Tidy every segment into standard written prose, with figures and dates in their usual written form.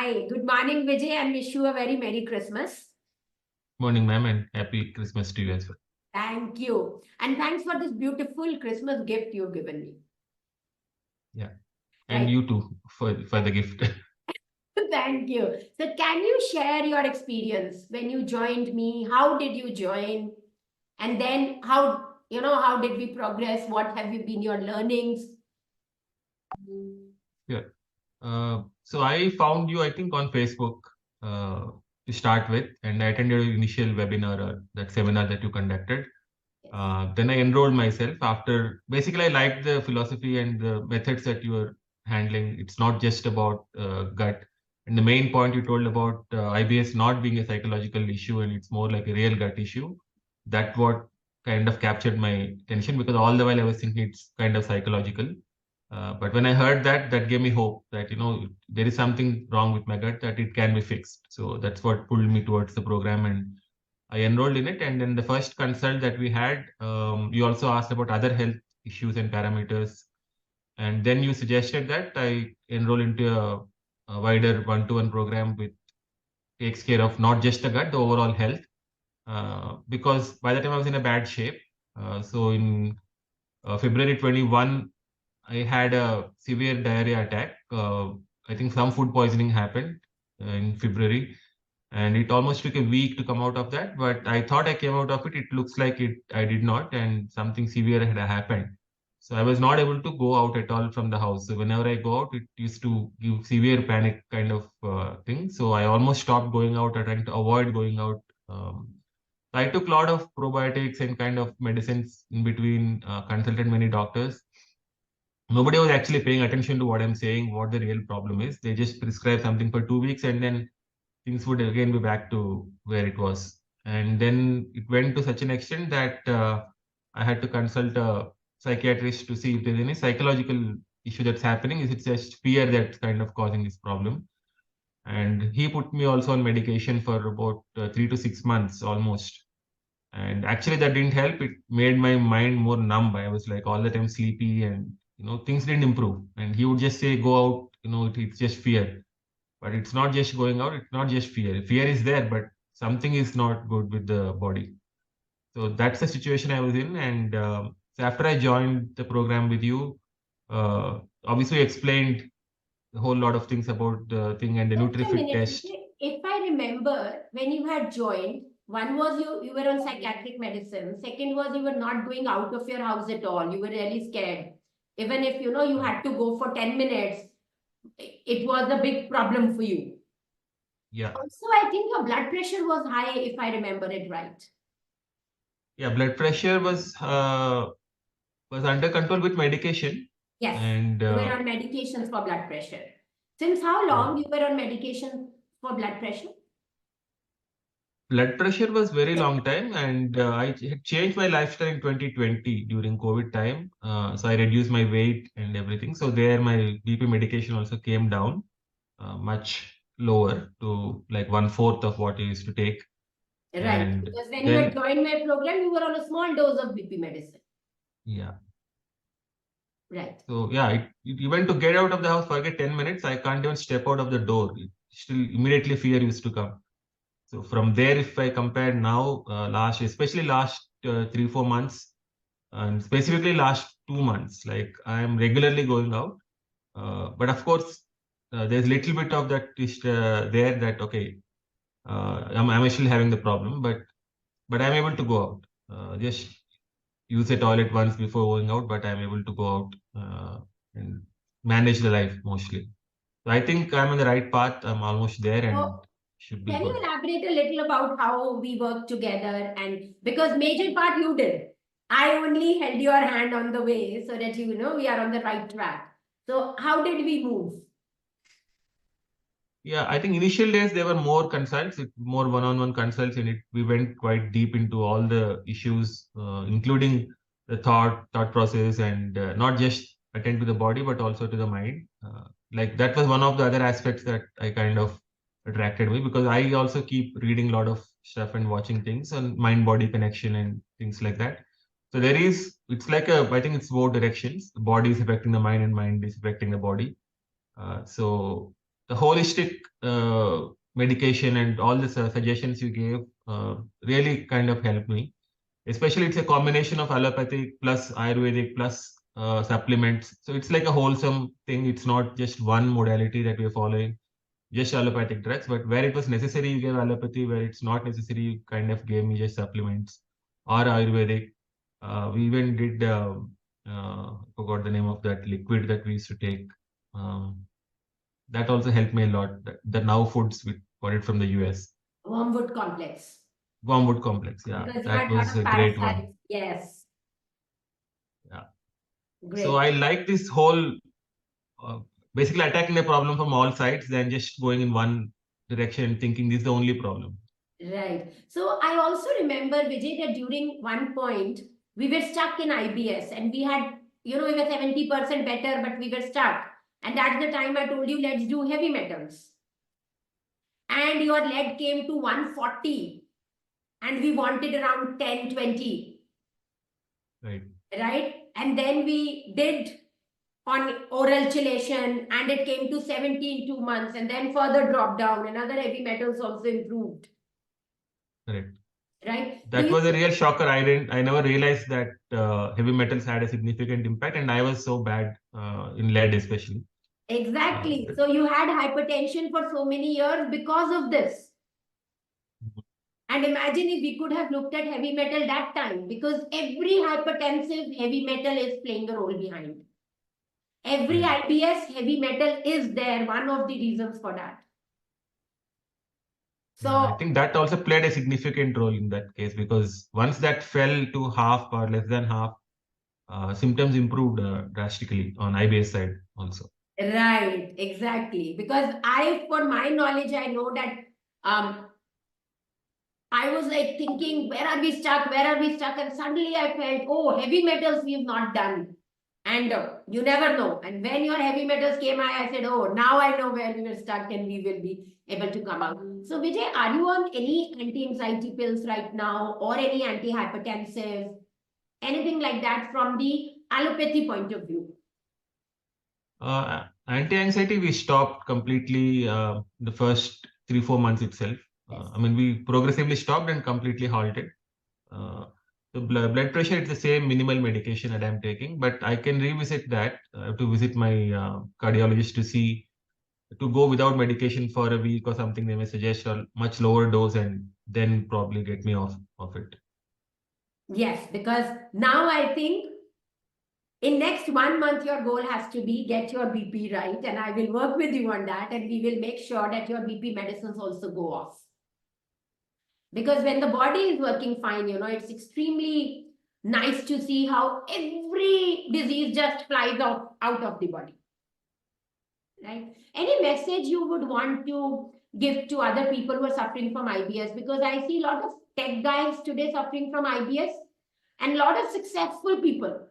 Hi, good morning, Vijay, and wish you a very Merry Christmas. Morning, ma'am, and happy Christmas to you as well. Thank you. And thanks for this beautiful Christmas gift you've given me. Yeah, and Right. you too for the gift. Thank you. So, can you share your experience when you joined me? How did you join? And then how did we progress? What have you been your learnings? Yeah. So I found you, I think, on Facebook uh, to start with, and I attended your initial webinar, that seminar that you conducted. Yes. Then I enrolled myself after. Basically, I liked the philosophy and the methods that you were handling. It's not just about gut. And the main point you told about IBS not being a psychological issue and it's more like a real gut issue. That what kind of captured my attention because all the while I was thinking it's kind of psychological. But when I heard that, that gave me hope that there is something wrong with my gut that it can be fixed. So that's what pulled me towards the program, and I enrolled in it. And then the first consult that we had, you also asked about other health issues and parameters, and then you suggested that I enroll into a wider one-to-one program which takes care of not just the gut, the overall health. Because by the time I was in a bad shape, so in February 21, I had a severe diarrhea attack. I think some food poisoning happened in February, and it almost took a week to come out of that. But I thought I came out of it. It looks like it I did not, and something severe had happened. So I was not able to go out at all from the house. So whenever I go out, it used to give severe panic kind of thing. So I almost stopped going out or trying to avoid going out. I took a lot of probiotics and kind of medicines in between, consulted many doctors. Nobody was actually paying attention to what I'm saying, what the real problem is. They just prescribe something for 2 weeks and then things would again be back to where it was. And then it went to such an extent that I had to consult a psychiatrist to see if there's any psychological issue that's happening. Is it just fear that's kind of causing this problem? And he put me also on medication for about 3 to 6 months almost. And actually, that didn't help. It made my mind more numb. I was like all the time sleepy, and things didn't improve. And he would just say, "Go out." It's just fear, but it's not just going out. It's not just fear. Fear is there, but something is not good with the body. So that's the situation I was in. And so after I joined the program with you, obviously you explained a whole lot of things about the thing and the Just a NutriFit minute, test. Vijay. If I remember, when you had joined, one was you were on psychiatric medicine. Second was you were not going out of your house at all. You were really scared. Even if you Right. had to go for 10 minutes, it was a big problem for you. Yeah. Also, I think your blood pressure was high, if I remember it right. Yeah. Blood pressure was under control with medication, Yes, and you were on medications for blood pressure. Since how yeah. long you were on medication for blood pressure? Blood pressure was very long time, and I had changed my lifestyle in 2020 during COVID time. So I reduced my weight and everything. So there, my BP medication also came down much lower to like one-fourth of what I used to take. Right, And because when you had then, joined my program, you were on a small dose of BP medicine. yeah. Right. So yeah, even to get out of the house, forget 10 minutes, I can't even step out of the door. Still, immediately fear used to come. So from there, if I compare now, especially last 3 4 months, and specifically last 2 months, like I am regularly going out. But of course, there's little bit of that is there that okay, I'm still having the problem, but I'm able to go out. Just use the toilet once before going out, but I'm able to go out and manage the life mostly. So I think I'm on the right path. I'm almost there and So, should be can you good. elaborate a little about how we work together? And because major part you did, I only held your hand on the way so that you know we are on the right track. So, how did we move? Yeah, I think initial days there were more consults, more one-on-one consults in it. We went quite deep into all the issues, including the thought process, and not just attend to the body, but also to the mind. Like that was one of the other aspects that I kind of attracted me because I also keep reading a lot of stuff and watching things on mind-body connection and things like that. So it's like I think it's both directions. The body is affecting the mind, and mind is affecting the body. So the holistic medication and all the suggestions you gave really kind of helped me. Especially, it's a combination of allopathic plus Ayurvedic plus supplements. So it's like a wholesome thing. It's not just one modality that we're following, just allopathic drugs. But where it was necessary, you gave allopathy. Where it's not necessary, you kind of gave me just supplements or Ayurvedic. We even did, forgot the name of that liquid that we used to take. Um, that also helped me a lot. The Now Foods, we got it from the US. Wormwood complex. Wormwood complex. Yeah, Because you that had a lot was of a great one. parasites. Yes. Yeah. So Great. I like this whole uh, basically attacking the problem from all sides than just going in one direction and thinking this is the only problem. Right. So I also remember, Vijay, that during one point we were stuck in IBS and we had, we were 70% better, but we were stuck. And that's the time I told you, let's do heavy metals. And your lead came to 140 and we wanted around 10, 20. Right. Right. And then we did on oral chelation and it came to 70 in 2 months and then further dropped down and other heavy metals also improved. Correct. Right. That was a real shocker. I never realized that heavy metals had a significant impact, and I was so bad in lead, especially. Exactly. So you had hypertension for so many years because of this. And imagine if we could have looked at heavy metal that time, because every hypertensive heavy metal is playing a role behind. Every Right. IBS heavy metal is there, one of the reasons for that. So Yeah, I think that also played a significant role in that case because once that fell to half or less than half, symptoms improved drastically on IBS side also. right, exactly. Because for my knowledge, I know that I was like thinking, where are we stuck? Where are we stuck? And suddenly I felt, oh, heavy metals we've not done. And you never know. And when your heavy metals came, I said, oh, now I know where we were stuck and we will be able to come out. So, Vijay, are you on any anti-anxiety pills right now or any antihypertensive, anything like that from the allopathy point of view? Anti-anxiety, we stopped completely the first 3-4 months itself. Yes. I mean, we progressively stopped and completely halted. The blood pressure, it's the same minimal medication that I'm taking, but I can revisit that. I have to visit my cardiologist to go without medication for a week or something. They may suggest a much lower dose and then probably get me off it. Yes, because now I think in next 1 month, your goal has to be get your BP right. And I will work with you on that. And we will make sure that your BP medicines also go off. Because when the body is working fine, it's extremely nice to see how every disease just flies out of the body. Right? Any message you would want to give to other people who are suffering from IBS? Because I see a lot of tech guys today suffering from IBS and a lot of successful people.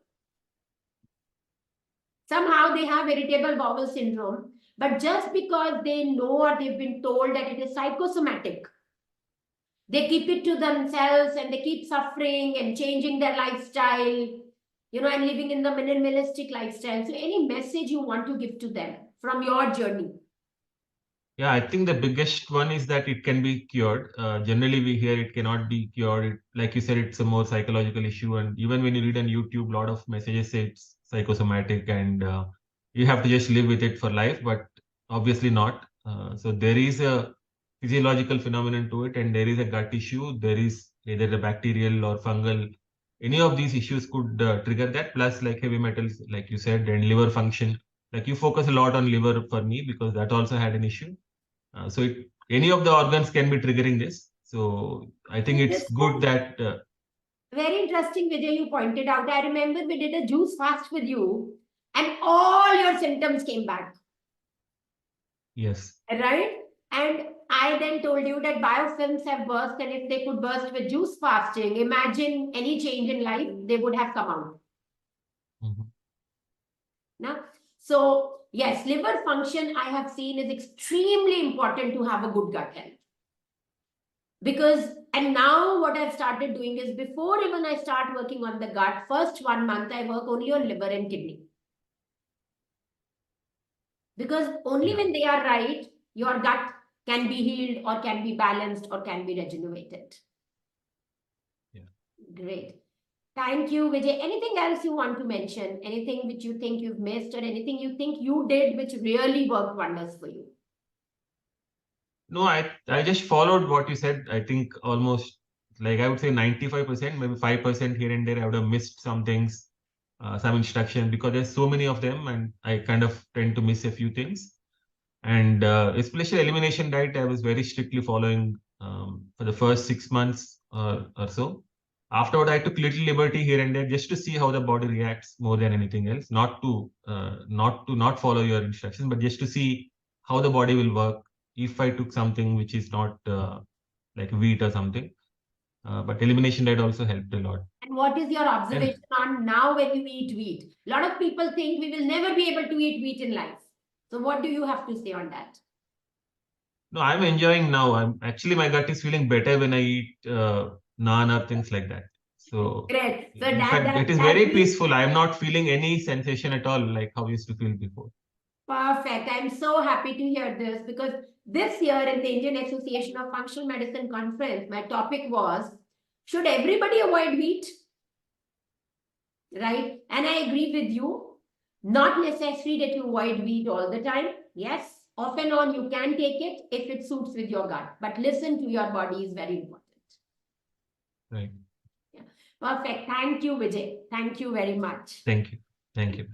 Somehow they have irritable bowel syndrome, but just because they know or they've been told that it is psychosomatic, they keep it to themselves and they keep suffering and changing their lifestyle, and living in the minimalistic lifestyle. So, any message you want to give to them from your journey? Yeah, I think the biggest one is that it can be cured. Generally, we hear it cannot be cured. Like you said, it's a more psychological issue. And even when you read on YouTube, a lot of messages say it's psychosomatic and you have to just live with it for life, but obviously not. So there is a physiological phenomenon to it, and there is a gut issue. There is either a bacterial or fungal. Any of these issues could trigger that. Plus, like heavy metals, like you said, and liver function. Like you focus a lot on liver for me because that also had an issue. Any of the organs can be triggering this. So I think it's This good was that very interesting, Vijay, you pointed out. I remember we did a juice fast with you and all your symptoms came back. yes, Right? And I then told you that biofilms have burst, and if they could burst with juice fasting, imagine any change in life, they would have come out. mhm. Now, so yes, liver function I have seen is extremely important to have a good gut health. Because, and now what I've started doing is before even I start working on the gut, first 1 month I work only on liver and kidney. Because only Yeah. when they are right, your gut can be healed or can be balanced or can be regenerated. Yeah. Great. Thank you, Vijay. Anything else you want to mention? Anything which you think you've missed or anything you think you did which really worked wonders for you? No, I just followed what you said. I think almost like I would say 95%, maybe 5% here and there. I would have missed some things, some instruction because there's so many of them, and I kind of tend to miss a few things. And especially elimination diet, I was very strictly following for the first 6 months or so. Afterward, I took little liberty here and there just to see how the body reacts more than anything else. Not follow your instructions, but just to see how the body will work if I took something which is not like wheat or something. But elimination diet also helped a lot. And what is your And observation on now when you eat wheat? A lot of people think we will never be able to eat wheat in life. So what do you have to say on that? no, I'm enjoying now. I'm actually my gut is feeling better when I eat naan or things like that. So Great. So in fact, it is that very means peaceful. I'm not feeling any sensation at all like how I used to feel before. perfect. I'm so happy to hear this because this year in the Indian Association of Functional Medicine conference, my topic was, should everybody avoid wheat? Right? And I agree with you. Not necessary that you avoid wheat all the time. Yes, off and on you can take it if it suits with your gut. But listen to your body is very important. Right. Yeah. Perfect. Thank you, Vijay. Thank you very much. Thank you. Thank you.